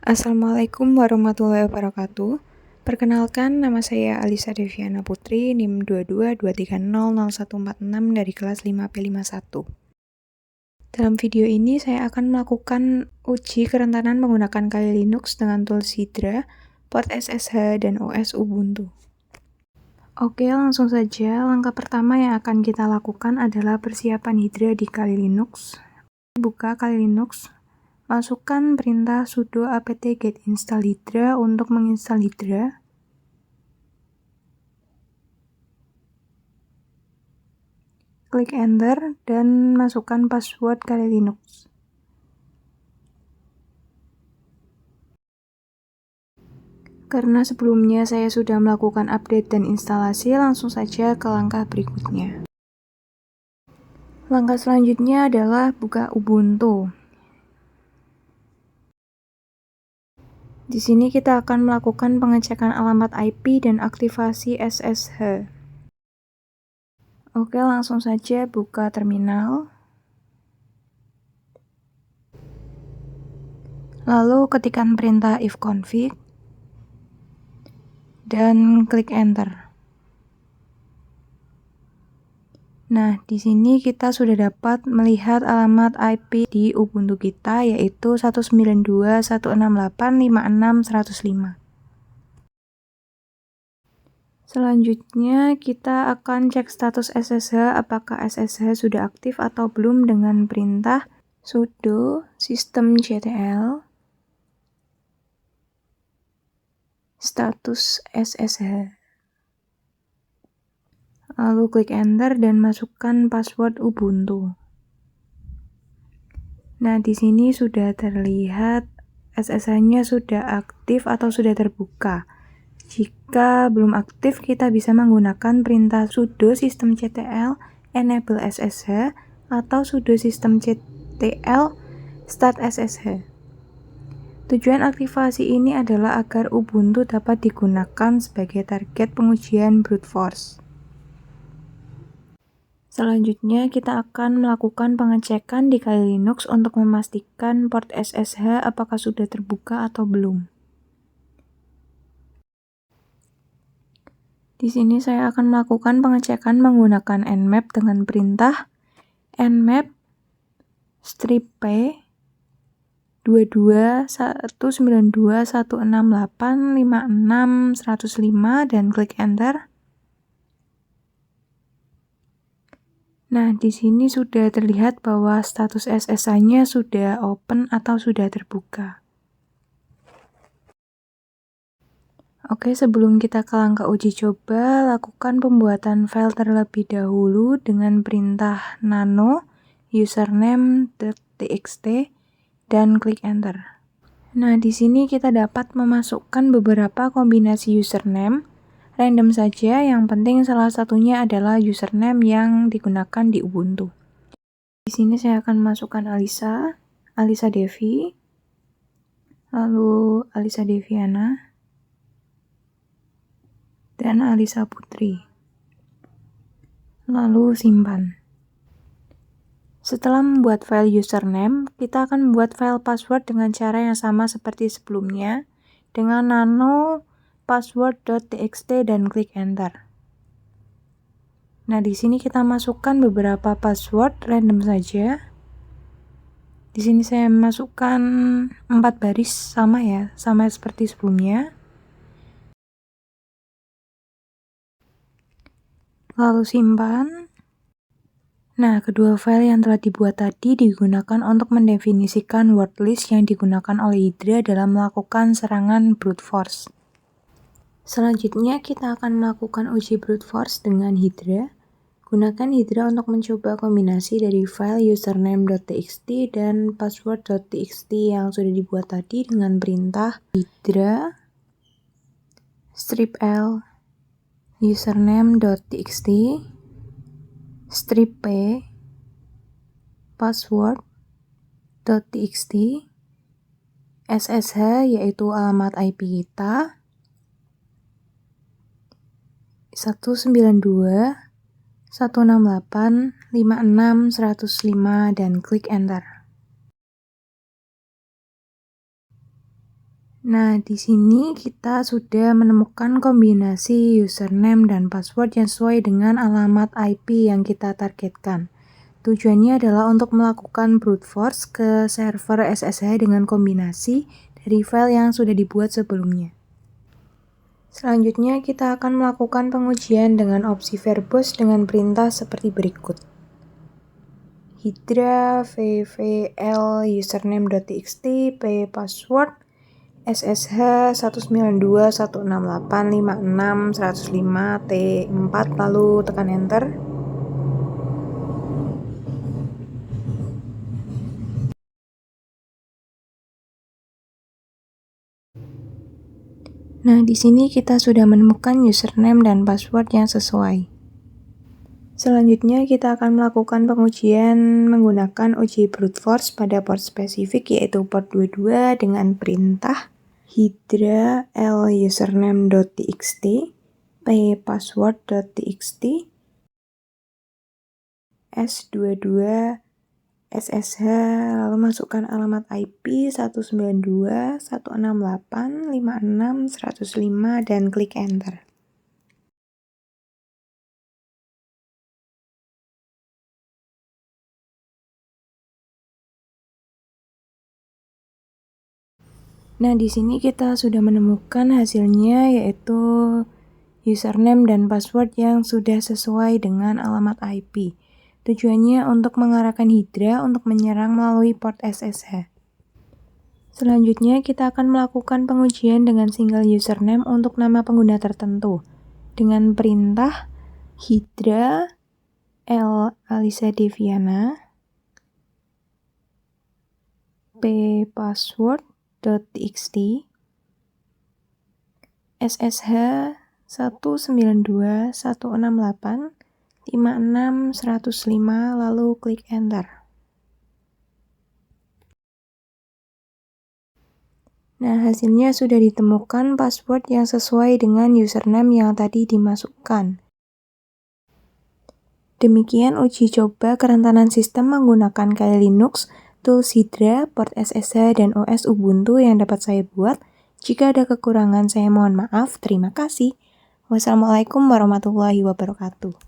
Assalamualaikum warahmatullahi wabarakatuh. Perkenalkan, nama saya Alisa Deviana Putri, NIM 2223000146 dari kelas 5P51. Dalam video ini, saya akan melakukan uji kerentanan menggunakan Kali Linux dengan tools Hydra, port SSH, dan OS Ubuntu. Oke, langsung saja. Langkah pertama yang akan kita lakukan adalah persiapan Hydra di Kali Linux. Buka Kali Linux. Masukkan perintah sudo apt get install Hydra untuk menginstal Hydra. Klik enter dan masukkan password Kali Linux. Karena sebelumnya saya sudah melakukan update dan instalasi, langsung saja ke langkah berikutnya. Langkah selanjutnya adalah buka Ubuntu. Di sini kita akan melakukan pengecekan alamat IP dan aktivasi SSH. Oke, langsung saja buka terminal. Lalu ketikkan perintah ifconfig dan klik enter. Nah, di sini kita sudah dapat melihat alamat IP di Ubuntu kita, yaitu 192.168.56.105. Selanjutnya, kita akan cek status SSH, apakah SSH sudah aktif atau belum dengan perintah sudo systemctl status SSH. Lalu klik enter dan masukkan password Ubuntu. Nah, di sini sudah terlihat SSH-nya sudah aktif atau sudah terbuka. Jika belum aktif, kita bisa menggunakan perintah sudo systemctl enable SSH atau sudo systemctl start SSH. Tujuan aktivasi ini adalah agar Ubuntu dapat digunakan sebagai target pengujian brute force. Selanjutnya, kita akan melakukan pengecekan di Kali Linux untuk memastikan port SSH apakah sudah terbuka atau belum. Di sini saya akan melakukan pengecekan menggunakan nmap dengan perintah nmap -p 22.192.168.56.105 dan klik enter. Nah, di sini sudah terlihat bahwa status SSH-nya sudah open atau sudah terbuka. Oke, sebelum kita ke langkah uji coba, lakukan pembuatan file terlebih dahulu dengan perintah nano username.txt dan klik enter. Nah, di sini kita dapat memasukkan beberapa kombinasi username. Random saja, yang penting salah satunya adalah username yang digunakan di Ubuntu. Di sini saya akan masukkan Alisa Devi, lalu Alisa Deviana, dan Alisa Putri. Lalu simpan. Setelah membuat file username, kita akan membuat file password dengan cara yang sama seperti sebelumnya, dengan nano password.txt dan klik enter. Nah, di sini kita masukkan beberapa password random saja. Di sini saya masukkan 4 baris sama seperti sebelumnya. Lalu simpan. Nah, kedua file yang telah dibuat tadi digunakan untuk mendefinisikan word list yang digunakan oleh Hydra dalam melakukan serangan brute force. Selanjutnya, kita akan melakukan uji brute force dengan Hydra. Gunakan Hydra untuk mencoba kombinasi dari file username.txt dan password.txt yang sudah dibuat tadi dengan perintah hydra -l username.txt -p password.txt SSH yaitu alamat IP kita 192.168.56.105 dan klik enter. Nah, di sini kita sudah menemukan kombinasi username dan password yang sesuai dengan alamat IP yang kita targetkan. Tujuannya adalah untuk melakukan brute force ke server SSH dengan kombinasi dari file yang sudah dibuat sebelumnya. Selanjutnya kita akan melakukan pengujian dengan opsi verbose dengan perintah seperti berikut. Hydra vvl username.txt p password SSH 192.168.56.105 T4 lalu tekan enter. Nah, di sini kita sudah menemukan username dan password yang sesuai. Selanjutnya kita akan melakukan pengujian menggunakan uji brute force pada port spesifik yaitu port 22 dengan perintah hydra l username.txt p password.txt s22 SSH lalu masukkan alamat IP 192.168.56.105 dan klik enter. Nah, di sini kita sudah menemukan hasilnya yaitu username dan password yang sudah sesuai dengan alamat IP. Tujuannya untuk mengarahkan Hydra untuk menyerang melalui port SSH. Selanjutnya kita akan melakukan pengujian dengan single username untuk nama pengguna tertentu dengan perintah hydra l Alisa Deviana p password.txt SSH 192.168.56.105 lalu klik enter. Nah, hasilnya sudah ditemukan password yang sesuai dengan username yang tadi dimasukkan. Demikian uji coba kerentanan sistem menggunakan Kali Linux, tools Hydra, port SSH, dan OS Ubuntu yang dapat saya buat. Jika ada kekurangan saya mohon maaf. Terima kasih. Wassalamualaikum warahmatullahi wabarakatuh.